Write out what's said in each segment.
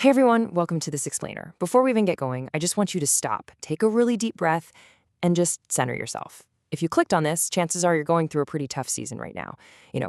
Hey everyone, welcome to this explainer. Before we even get going, I just want you to stop, take a really deep breath, and just center yourself. If you clicked on this, chances are you're going through a pretty tough season right now.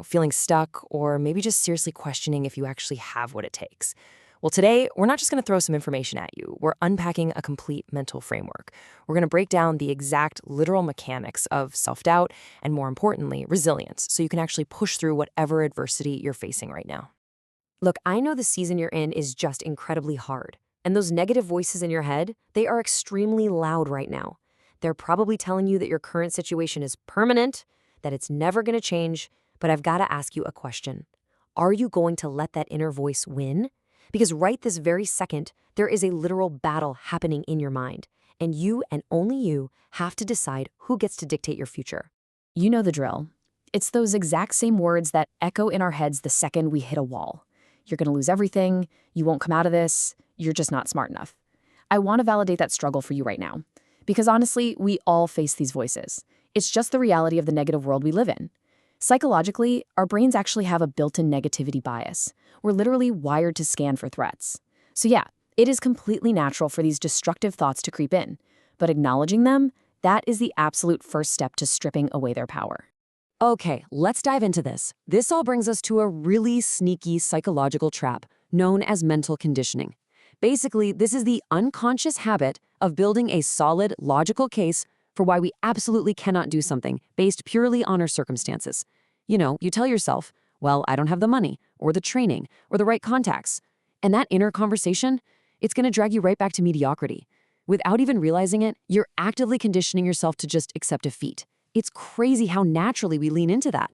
Feeling stuck, or maybe just seriously questioning if you actually have what it takes. Well, today, we're not just going to throw some information at you. We're unpacking a complete mental framework. We're going to break down the exact literal mechanics of self-doubt and, more importantly, resilience, so you can actually push through whatever adversity you're facing right now. Look, I know the season you're in is just incredibly hard. And those negative voices in your head, they are extremely loud right now. They're probably telling you that your current situation is permanent, that it's never going to change. But I've got to ask you a question. Are you going to let that inner voice win? Because right this very second, there is a literal battle happening in your mind. And you and only you have to decide who gets to dictate your future. You know the drill. It's those exact same words that echo in our heads the second we hit a wall. You're going to lose everything. You won't come out of this. You're just not smart enough. I want to validate that struggle for you right now. Because honestly, we all face these voices. It's just the reality of the negative world we live in. Psychologically, our brains actually have a built-in negativity bias. We're literally wired to scan for threats. So yeah, it is completely natural for these destructive thoughts to creep in. But acknowledging them, that is the absolute first step to stripping away their power. Okay, let's dive into this. This all brings us to a really sneaky psychological trap known as mental conditioning. Basically, this is the unconscious habit of building a solid, logical case for why we absolutely cannot do something based purely on our circumstances. You tell yourself, well, I don't have the money, or the training, or the right contacts. And that inner conversation, it's going to drag you right back to mediocrity. Without even realizing it, you're actively conditioning yourself to just accept defeat. It's crazy how naturally we lean into that.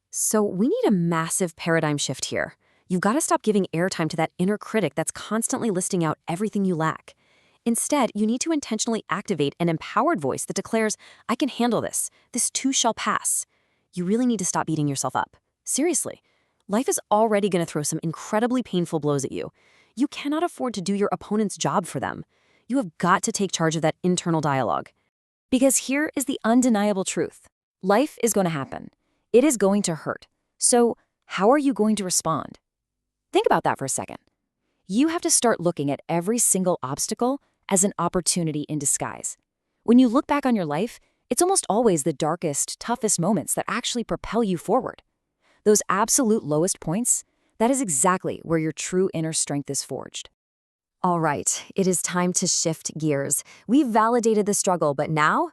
So we need a massive paradigm shift here. You've got to stop giving airtime to that inner critic that's constantly listing out everything you lack. Instead, you need to intentionally activate an empowered voice that declares, I can handle this. This too shall pass. You really need to stop beating yourself up. Seriously. Life is already going to throw some incredibly painful blows at you. You cannot afford to do your opponent's job for them. You have got to take charge of that internal dialogue. Because here is the undeniable truth. Life is going to happen. It is going to hurt. So how are you going to respond? Think about that for a second. You have to start looking at every single obstacle as an opportunity in disguise. When you look back on your life, it's almost always the darkest, toughest moments that actually propel you forward. Those absolute lowest points, that is exactly where your true inner strength is forged. All right, it is time to shift gears. We've validated the struggle, but now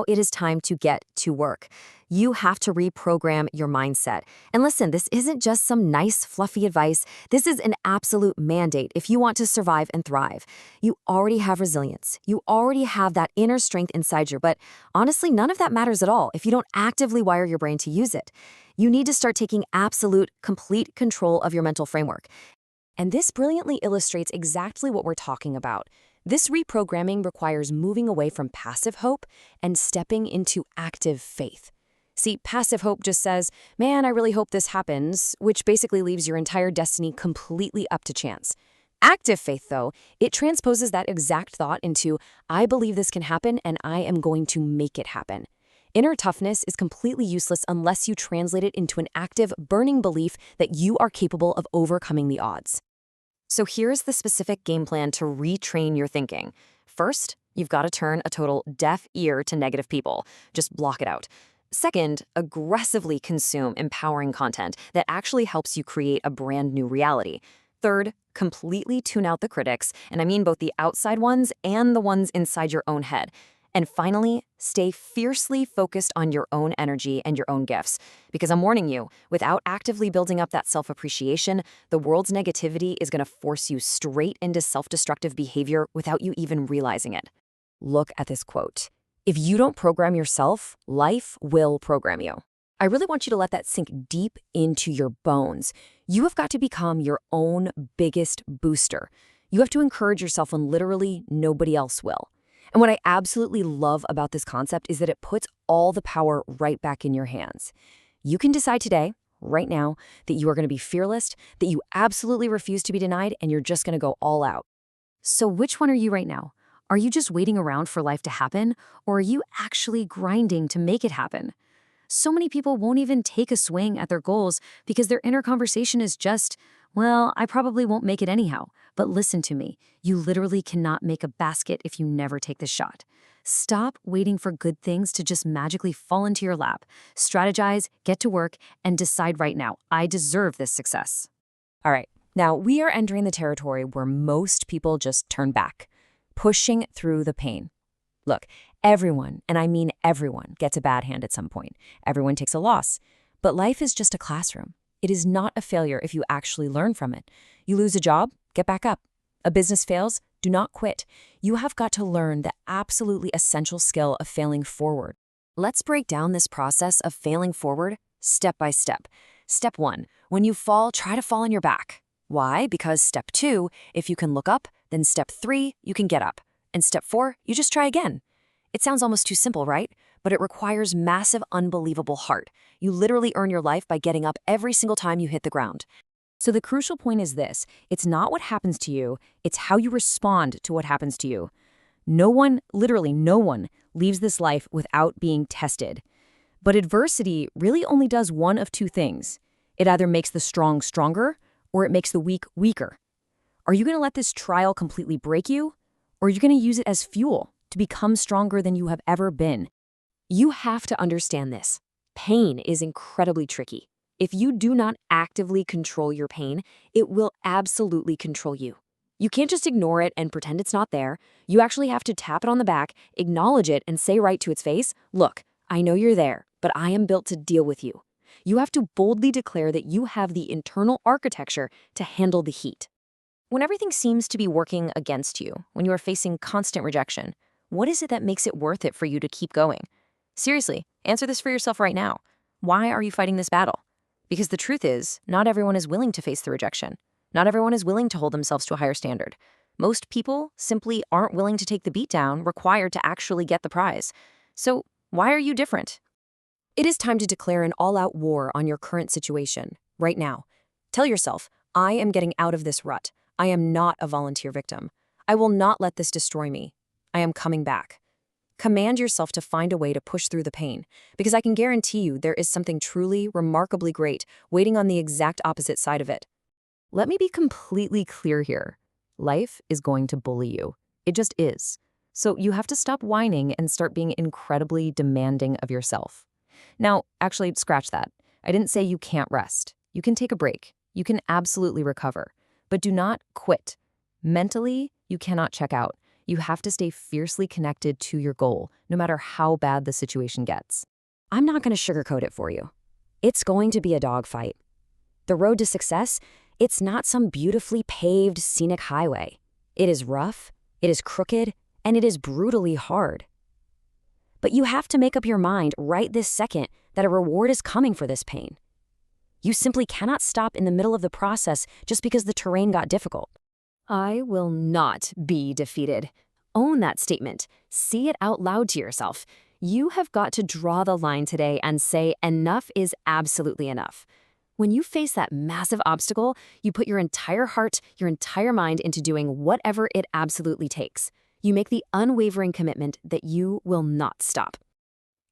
it is time to get to work. You have to reprogram your mindset. And listen, this isn't just some nice, fluffy advice. This is an absolute mandate if you want to survive and thrive. You already have resilience. You already have that inner strength inside you, but honestly, none of that matters at all if you don't actively wire your brain to use it. You need to start taking absolute, complete control of your mental framework. And this brilliantly illustrates exactly what we're talking about. This reprogramming requires moving away from passive hope and stepping into active faith. See, passive hope just says, man, I really hope this happens, which basically leaves your entire destiny completely up to chance. Active faith, though, it transposes that exact thought into, I believe this can happen and I am going to make it happen. Inner toughness is completely useless unless you translate it into an active, burning belief that you are capable of overcoming the odds. So here's the specific game plan to retrain your thinking. First, you've got to turn a total deaf ear to negative people. Just block it out. Second, aggressively consume empowering content that actually helps you create a brand new reality. Third, completely tune out the critics, and I mean both the outside ones and the ones inside your own head. And finally, stay fiercely focused on your own energy and your own gifts. Because I'm warning you, without actively building up that self-appreciation, the world's negativity is going to force you straight into self-destructive behavior without you even realizing it. Look at this quote. If you don't program yourself, life will program you. I really want you to let that sink deep into your bones. You have got to become your own biggest booster. You have to encourage yourself when literally nobody else will. And what I absolutely love about this concept is that it puts all the power right back in your hands. You can decide today, right now, that you are going to be fearless, that you absolutely refuse to be denied, and you're just going to go all out. So which one are you right now? Are you just waiting around for life to happen, or are you actually grinding to make it happen? So many people won't even take a swing at their goals because their inner conversation is just, Well, I probably won't make it anyhow. But listen to me. You literally cannot make a basket if you never take the shot. Stop waiting for good things to just magically fall into your lap. Strategize, get to work, and decide right now, I deserve this success. All right, now we are entering the territory where most people just turn back, pushing through the pain. Look, everyone, and I mean everyone, gets a bad hand at some point. Everyone takes a loss. But life is just a classroom. It is not a failure if you actually learn from it. You lose a job, get back up. A business fails, do not quit. You have got to learn the absolutely essential skill of failing forward. Let's break down this process of failing forward step by step. Step 1, when you fall, try to fall on your back. Why? Because step 2, if you can look up, then step 3, you can get up. And step 4, you just try again. It sounds almost too simple, right? But it requires massive, unbelievable heart. You literally earn your life by getting up every single time you hit the ground. So the crucial point is this: it's not what happens to you, it's how you respond to what happens to you. No one, literally no one, leaves this life without being tested. But adversity really only does one of two things. It either makes the strong stronger, or it makes the weak weaker. Are you going to let this trial completely break you? Or are you going to use it as fuel to become stronger than you have ever been? You have to understand this. Pain is incredibly tricky. If you do not actively control your pain, it will absolutely control you. You can't just ignore it and pretend it's not there. You actually have to tap it on the back, acknowledge it, and say right to its face, look, I know you're there, but I am built to deal with you. You have to boldly declare that you have the internal architecture to handle the heat. When everything seems to be working against you, when you are facing constant rejection, what is it that makes it worth it for you to keep going? Seriously, answer this for yourself right now. Why are you fighting this battle? Because the truth is, not everyone is willing to face the rejection. Not everyone is willing to hold themselves to a higher standard. Most people simply aren't willing to take the beatdown required to actually get the prize. So, why are you different? It is time to declare an all-out war on your current situation, right now. Tell yourself, I am getting out of this rut. I am not a volunteer victim. I will not let this destroy me. I am coming back. Command yourself to find a way to push through the pain, because I can guarantee you there is something truly, remarkably great waiting on the exact opposite side of it. Let me be completely clear here. Life is going to bully you. It just is. So you have to stop whining and start being incredibly demanding of yourself. Now, actually, scratch that. I didn't say you can't rest. You can take a break. You can absolutely recover. But do not quit. Mentally, you cannot check out. You have to stay fiercely connected to your goal, no matter how bad the situation gets. I'm not going to sugarcoat it for you. It's going to be a dogfight. The road to success, it's not some beautifully paved, scenic highway. It is rough, it is crooked, and it is brutally hard. But you have to make up your mind right this second that a reward is coming for this pain. You simply cannot stop in the middle of the process just because the terrain got difficult. I will not be defeated. Own that statement. See it out loud to yourself. You have got to draw the line today and say enough is absolutely enough. When you face that massive obstacle, you put your entire heart, your entire mind into doing whatever it absolutely takes. You make the unwavering commitment that you will not stop.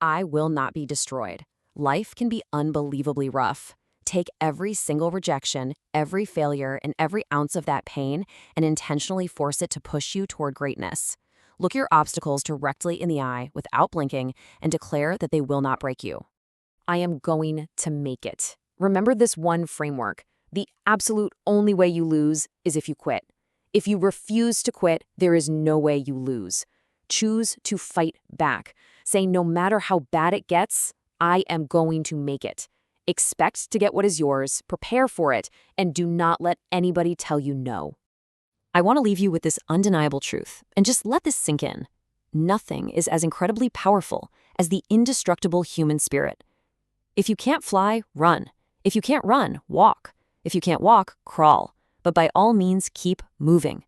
I will not be destroyed. Life can be unbelievably rough. Take every single rejection, every failure, and every ounce of that pain and intentionally force it to push you toward greatness. Look your obstacles directly in the eye without blinking and declare that they will not break you. I am going to make it. Remember this one framework. The absolute only way you lose is if you quit. If you refuse to quit, there is no way you lose. Choose to fight back. Say no matter how bad it gets, I am going to make it. Expect to get what is yours, prepare for it, and do not let anybody tell you no. I want to leave you with this undeniable truth, and just let this sink in. Nothing is as incredibly powerful as the indestructible human spirit. If you can't fly, run. If you can't run, walk. If you can't walk, crawl. But by all means, keep moving.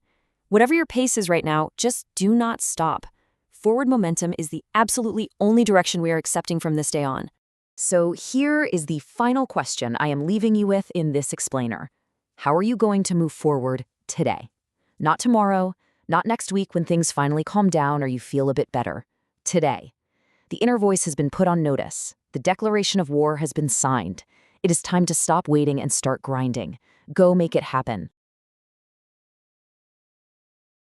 Whatever your pace is right now, just do not stop. Forward momentum is the absolutely only direction we are accepting from this day on. So here is the final question I am leaving you with in this explainer. How are you going to move forward today? Not tomorrow, not next week when things finally calm down or you feel a bit better. Today. The inner voice has been put on notice. The declaration of war has been signed. It is time to stop waiting and start grinding. Go make it happen.